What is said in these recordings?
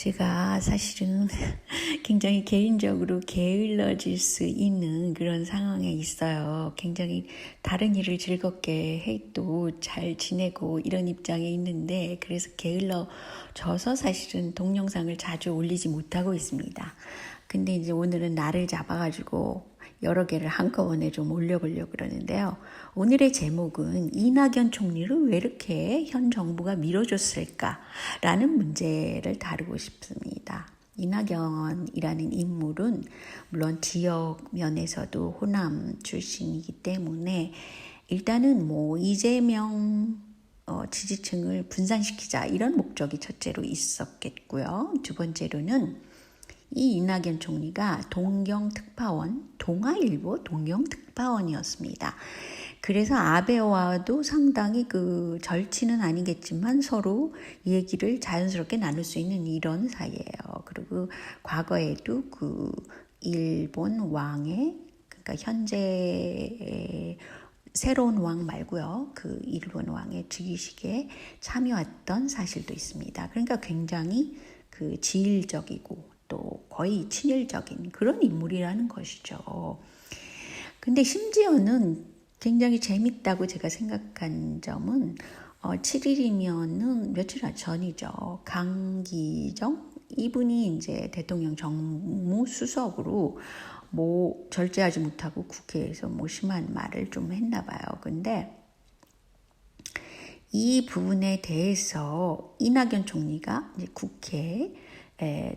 제가 사실은 굉장히 개인적으로 게을러질 수 있는 그런 상황에 있어요. 굉장히 다른 일을 즐겁게 해도 잘 지내고 이런 입장에 있는데, 그래서 게을러져서 사실은 동영상을 자주 올리지 못하고 있습니다. 근데 이제 오늘은 날을 잡아가지고 여러 개를 한꺼번에 좀 올려보려고 그러는데요. 오늘의 제목은 이낙연 총리를 왜 이렇게 현 정부가 밀어줬을까라는 문제를 다루고 싶습니다. 이낙연이라는 인물은 물론 지역 면에서도 호남 출신이기 때문에 일단은 이재명 지지층을 분산시키자 이런 목적이 첫째로 있었겠고요. 두 번째로는 이 이낙연 총리가 동경특파원, 동아일보 동경특파원이었습니다. 그래서 아베와도 상당히 절친은 아니겠지만 서로 얘기를 자연스럽게 나눌 수 있는 이런 사이예요. 그리고 과거에도 일본 왕의, 그러니까 현재 새로운 왕 말고요. 일본 왕의 즉위식에 참여했던 사실도 있습니다. 그러니까 굉장히 지일적이고 또 거의 친일적인 그런 인물이라는 것이죠. 근데 심지어는 굉장히 재밌다고 제가 생각한 점은 7일이면은 며칠 전이죠. 강기정 이분이 이제 대통령 정무수석으로 절제하지 못하고 국회에서 심한 말을 좀 했나 봐요. 근데 이 부분에 대해서 이낙연 총리가 이제 국회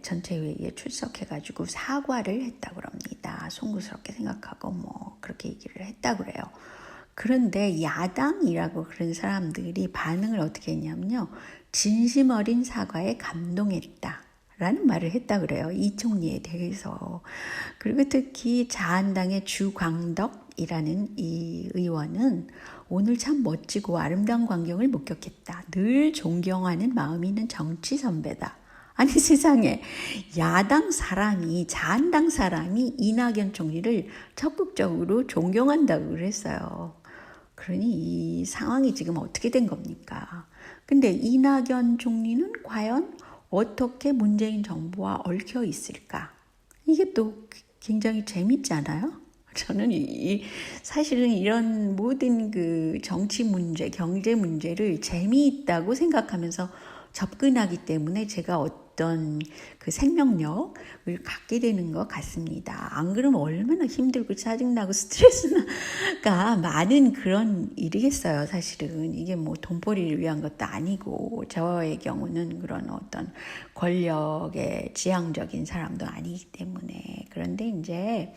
전체 회의에 출석해가지고 사과를 했다고 합니다. 송구스럽게 생각하고 그렇게 얘기를 했다고 그래요. 그런데 야당이라고 그런 사람들이 반응을 어떻게 했냐면요. 진심 어린 사과에 감동했다라는 말을 했다고 그래요. 이 총리에 대해서. 그리고 특히 자한당의 주광덕이라는 이 의원은 오늘 참 멋지고 아름다운 광경을 목격했다. 늘 존경하는 마음이 있는 정치 선배다. 아니 세상에 야당 사람이 자한당 사람이 이낙연 총리를 적극적으로 존경한다고 그랬어요. 그러니 이 상황이 지금 어떻게 된 겁니까? 근데 이낙연 총리는 과연 어떻게 문재인 정부와 얽혀 있을까? 이게 또 굉장히 재밌잖아요. 저는 사실은 이런 모든 정치 문제, 경제 문제를 재미있다고 생각하면서 접근하기 때문에 제가 어떤 생명력을 갖게 되는 것 같습니다. 안 그러면 얼마나 힘들고 짜증나고 스트레스가 많은 그런 일이겠어요. 사실은 이게 돈벌이를 위한 것도 아니고 저의 경우는 그런 어떤 권력의 지향적인 사람도 아니기 때문에. 그런데 이제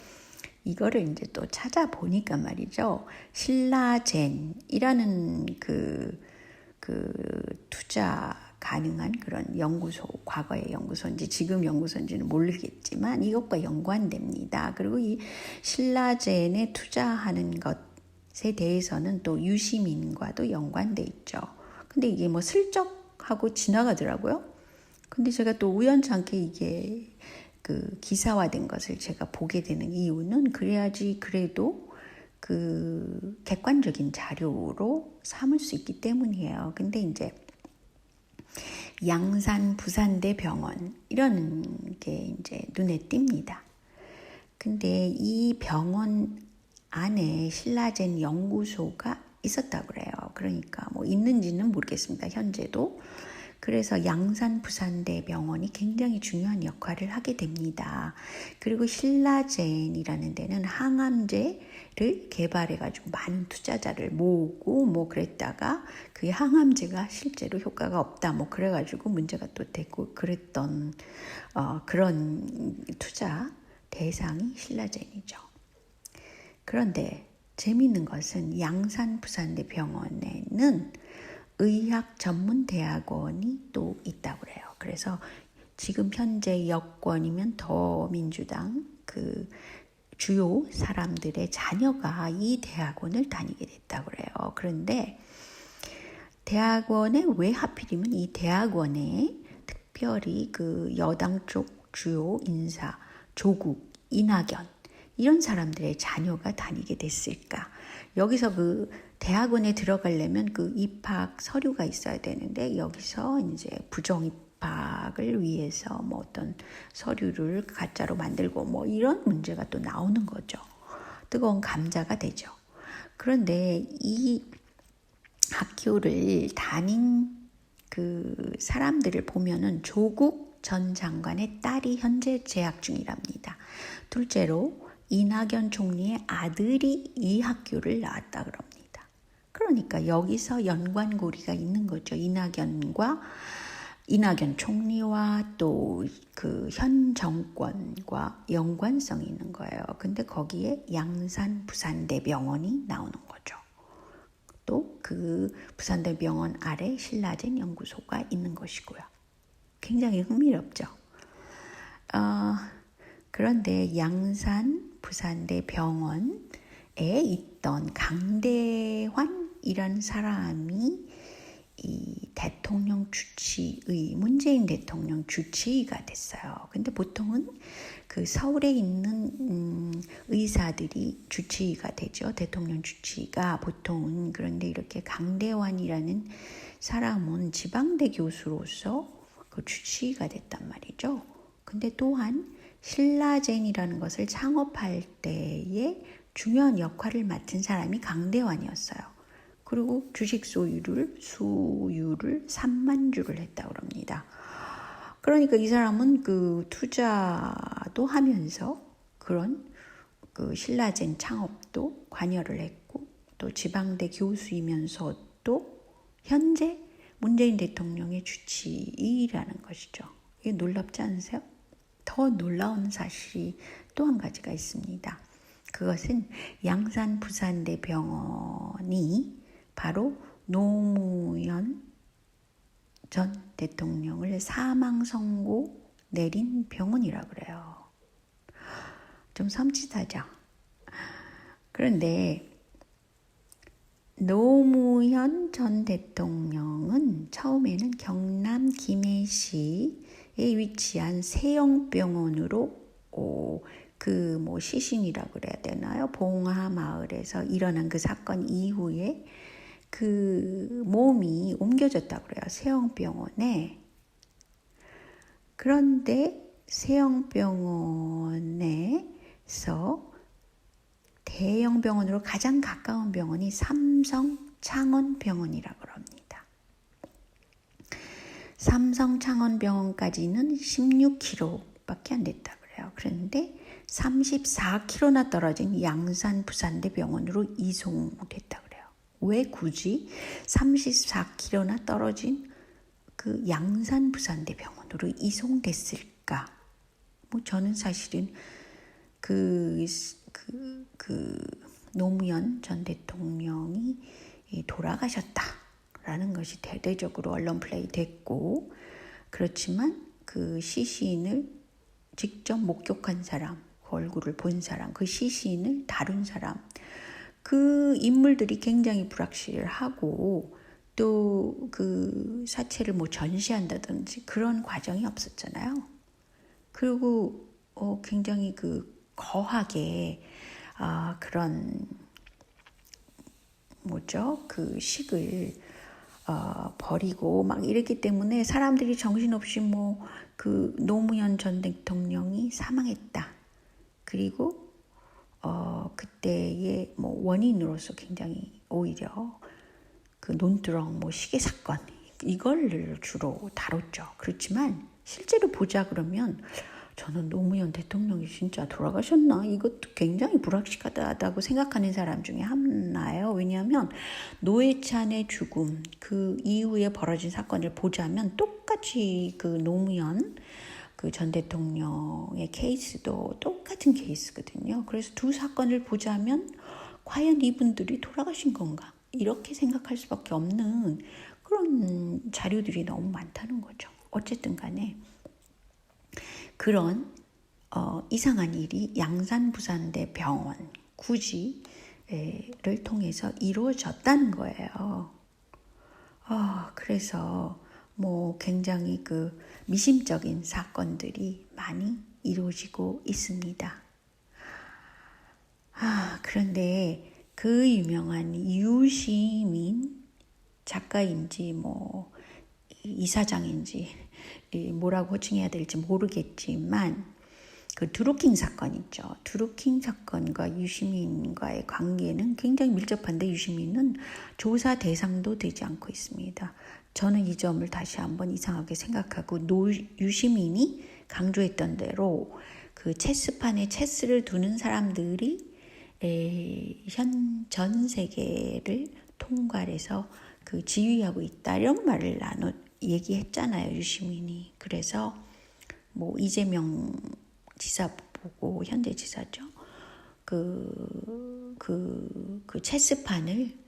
이거를 이제 또 찾아보니까 말이죠. 신라젠이라는 투자 가능한 그런 연구소, 과거의 연구소인지 지금 연구소인지는 모르겠지만 이것과 연관됩니다. 그리고 이 신라젠에 투자하는 것에 대해서는 또 유시민과도 연관돼 있죠. 근데 이게 슬쩍 하고 지나가더라고요. 근데 제가 또 우연찮게 이게 기사화된 것을 제가 보게 되는 이유는 그래야지 그래도 객관적인 자료로 삼을 수 있기 때문이에요. 근데 이제 양산 부산대 병원 이런 게 이제 눈에 띕니다. 근데 이 병원 안에 신라젠 연구소가 있었다고 그래요. 그러니까 있는지는 모르겠습니다. 현재도. 그래서 양산 부산대 병원이 굉장히 중요한 역할을 하게 됩니다. 그리고 신라젠이라는 데는 항암제를 개발해가지고 많은 투자자를 모으고 그랬다가 그 항암제가 실제로 효과가 없다 그래가지고 문제가 또 됐고 그랬던 그런 투자 대상이 신라젠이죠. 그런데 재미있는 것은 양산 부산대 병원에는 의학 전문 대학원이 또 있다고 그래요. 그래서 지금 현재 여권이면 더민주당 주요 사람들의 자녀가 이 대학원을 다니게 됐다고 그래요. 그런데 대학원에 왜 하필이면 이 대학원에 특별히 여당 쪽 주요 인사, 조국, 이낙연 이런 사람들의 자녀가 다니게 됐을까? 여기서 대학원에 들어가려면 그 입학 서류가 있어야 되는데 여기서 이제 부정 입학을 위해서 뭐 어떤 서류를 가짜로 만들고 뭐 이런 문제가 또 나오는 거죠. 뜨거운 감자가 되죠. 그런데 이 학교를 다닌 그 사람들을 보면은 조국 전 장관의 딸이 현재 재학 중이랍니다. 둘째로 이낙연 총리의 아들이 이 학교를 나왔다 그럽니다. 그러니까 여기서 연관고리가 있는 거죠. 이낙연 총리와 또 그 현 정권과 연관성이 있는 거예요. 근데 거기에 양산 부산대병원이 나오는 거죠. 또 그 부산대병원 아래 신라젠 연구소가 있는 것이고요. 굉장히 흥미롭죠. 그런데 양산 부산대병원에 있던 강대환이란 사람이 이 대통령 주치의, 문재인 대통령 주치의가 됐어요. 근데 보통은 그 서울에 있는 의사들이 주치의가 되죠. 대통령 주치의가 보통은. 그런데 이렇게 강대환이라는 사람은 지방대 교수로서 그 주치의가 됐단 말이죠. 근데 또한 신라젠이라는 것을 창업할 때에 중요한 역할을 맡은 사람이 강대환이었어요. 그리고 주식 수유를 3만 주를 했다고 합니다. 그러니까 이 사람은 그 투자도 하면서 그런 그 신라젠 창업도 관여를 했고 또 지방대 교수이면서도 현재 문재인 대통령의 주치의라는 것이죠. 이게 놀랍지 않으세요? 더 놀라운 사실이 또 한 가지가 있습니다. 그것은 양산 부산대병원이 바로 노무현 전 대통령을 사망 선고 내린 병원이라고 그래요. 좀 섬찟하죠. 그런데 노무현 전 대통령은 처음에는 경남 김해시에 위치한 세영병원으로 그 뭐 시신이라고 그래야 되나요? 봉하마을에서 일어난 그 사건 이후에 그 몸이 옮겨졌다고 그래요. 세영병원에. 그런데 세영병원에서 대형 병원으로 가장 가까운 병원이 삼성창원병원이라고 합니다. 삼성창원병원까지는 16km밖에 안 됐다고 그래요. 그런데 34km나 떨어진 양산 부산대병원으로 이송됐다고 그래요. 왜 굳이 34km나 떨어진 그 양산 부산대병원으로 이송됐을까? 뭐 저는 사실은 그 노무현 전 대통령이 돌아가셨다라는 것이 대대적으로 언론 플레이 됐고, 그렇지만 그 시신을 직접 목격한 사람, 그 얼굴을 본 사람, 그 시신을 다룬 사람, 그 인물들이 굉장히 불확실하고 또 그 사체를 뭐 전시한다든지 그런 과정이 없었잖아요. 그리고 굉장히 그 거하게 그런 그 식을 버리고 막 이랬기 때문에 사람들이 정신없이 뭐 그 노무현 전 대통령이 사망했다. 그리고 그때의 뭐 원인으로서 굉장히 오히려 그 논두렁 뭐 시계 사건 이걸 주로 다뤘죠. 그렇지만 실제로 보자 그러면 저는 노무현 대통령이 진짜 돌아가셨나? 이것도 굉장히 불확실하다고 생각하는 사람 중에 하나예요. 왜냐하면 노회찬의 죽음, 그 이후에 벌어진 사건을 보자면 똑같이 그 노무현 그 전 대통령의 케이스도 똑같은 케이스거든요. 그래서 두 사건을 보자면 과연 이분들이 돌아가신 건가? 이렇게 생각할 수밖에 없는 그런 자료들이 너무 많다는 거죠. 어쨌든 간에 그런 이상한 일이 양산 부산대 병원 구지를 통해서 이루어졌다는 거예요. 그래서 뭐 굉장히 그 미심적인 사건들이 많이 이루어지고 있습니다. 그런데 그 유명한 유시민 작가인지 뭐 이사장인지 뭐라고 호칭해야 될지 모르겠지만 그 드루킹 사건 있죠. 드루킹 사건과 유시민과의 관계는 굉장히 밀접한데 유시민은 조사 대상도 되지 않고 있습니다. 저는 이 점을 다시 한번 이상하게 생각하고 유시민이 강조했던 대로 그 체스판에 체스를 두는 사람들이 전 세계를 통괄해서 그 지휘하고 있다 이런 말을 얘기했잖아요. 유시민이. 그래서 뭐 이재명 지사 보고 현재 지사죠. 그 체스판을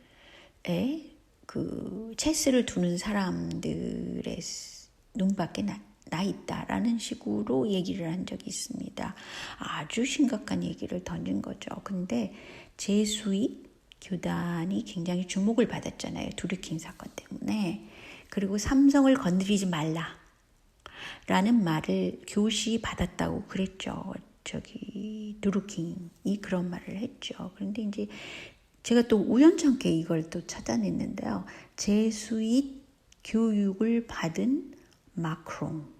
그 체스를 두는 사람들의 눈밖에 나 있다라는 식으로 얘기를 한 적이 있습니다. 아주 심각한 얘기를 던진 거죠. 근데 제수잇 교단이 굉장히 주목을 받았잖아요. 드루킹 사건 때문에. 그리고 삼성을 건드리지 말라 라는 말을 교시 받았다고 그랬죠. 드루킹이 그런 말을 했죠. 그런데 이제 제가 또 우연찮게 이걸 또 찾아냈는데요. 제수잇 교육을 받은 마크롱이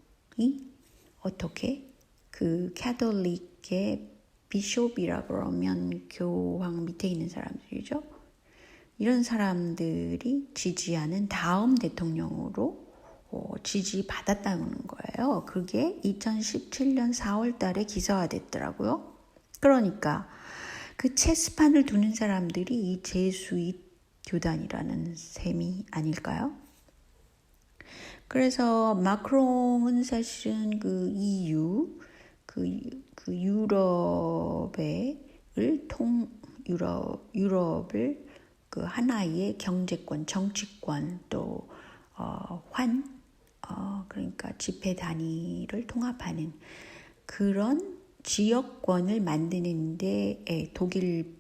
어떻게 그 캐톨릭의 비숍이라 그러면 교황 밑에 있는 사람들이죠. 이런 사람들이 지지하는 다음 대통령으로 지지받았다는 거예요. 그게 2017년 4월 달에 기사화됐더라고요. 그러니까 그 체스판을 두는 사람들이 이 제수잇 교단이라는 셈이 아닐까요? 그래서 마크롱은 사실은 그 EU, 그 유럽을 그 하나의 경제권, 정치권 또 그러니까 지폐 단위를 통합하는 그런 지역권을 만드는데 독일하고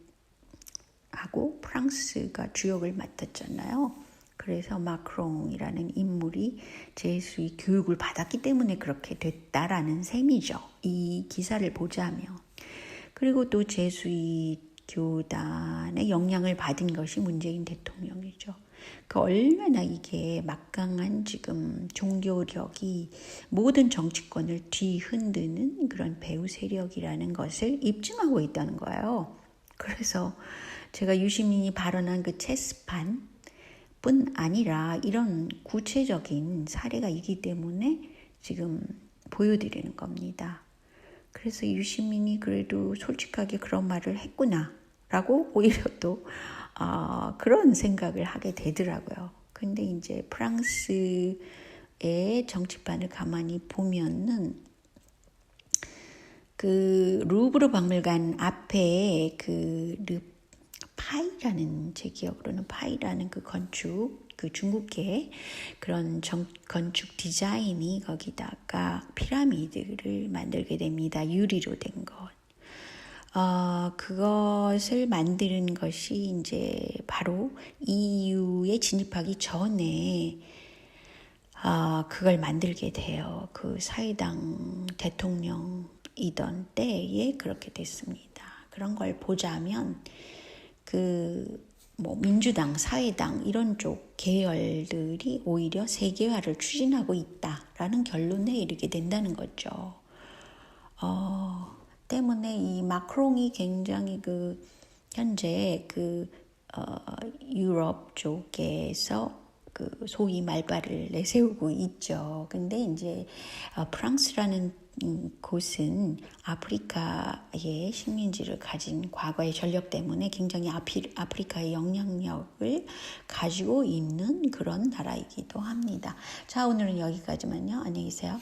프랑스가 주역을 맡았잖아요. 그래서 마크롱이라는 인물이 제수의 교육을 받았기 때문에 그렇게 됐다라는 셈이죠. 이 기사를 보자면. 그리고 또 제수의 교단의 영향을 받은 것이 문재인 대통령이죠. 그 얼마나 이게 막강한 지금 종교력이 모든 정치권을 뒤흔드는 그런 배후 세력이라는 것을 입증하고 있다는 거예요. 그래서 제가 유시민이 발언한 그 체스판 뿐 아니라 이런 구체적인 사례가 있기 때문에 지금 보여드리는 겁니다. 그래서 유시민이 그래도 솔직하게 그런 말을 했구나 라고 오히려 또 그런 생각을 하게 되더라고요. 근데 이제 프랑스의 정치판을 가만히 보면은 그 루브르 박물관 앞에 파이라는 제 기억으로는 파이라는 그 건축 그 중국계 그런 건축 디자인이 거기다가 피라미드를 만들게 됩니다. 유리로 된 것. 그것을 만드는 것이 이제 바로 EU에 진입하기 전에 그걸 만들게 돼요. 그 사회당 대통령이던 때에 그렇게 됐습니다. 그런 걸 보자면 민주당, 사회당 이런 쪽 계열들이 오히려 세계화를 추진하고 있다라는 결론에 이르게 된다는 거죠. 때문에 이 마크롱이 굉장히 현재 유럽 쪽에서 소위 말발을 내세우고 있죠. 근데 이제 프랑스라는 곳은 아프리카의 식민지를 가진 과거의 전력 때문에 굉장히 아프리카의 영향력을 가지고 있는 그런 나라이기도 합니다. 자, 오늘은 여기까지만요. 안녕히 계세요.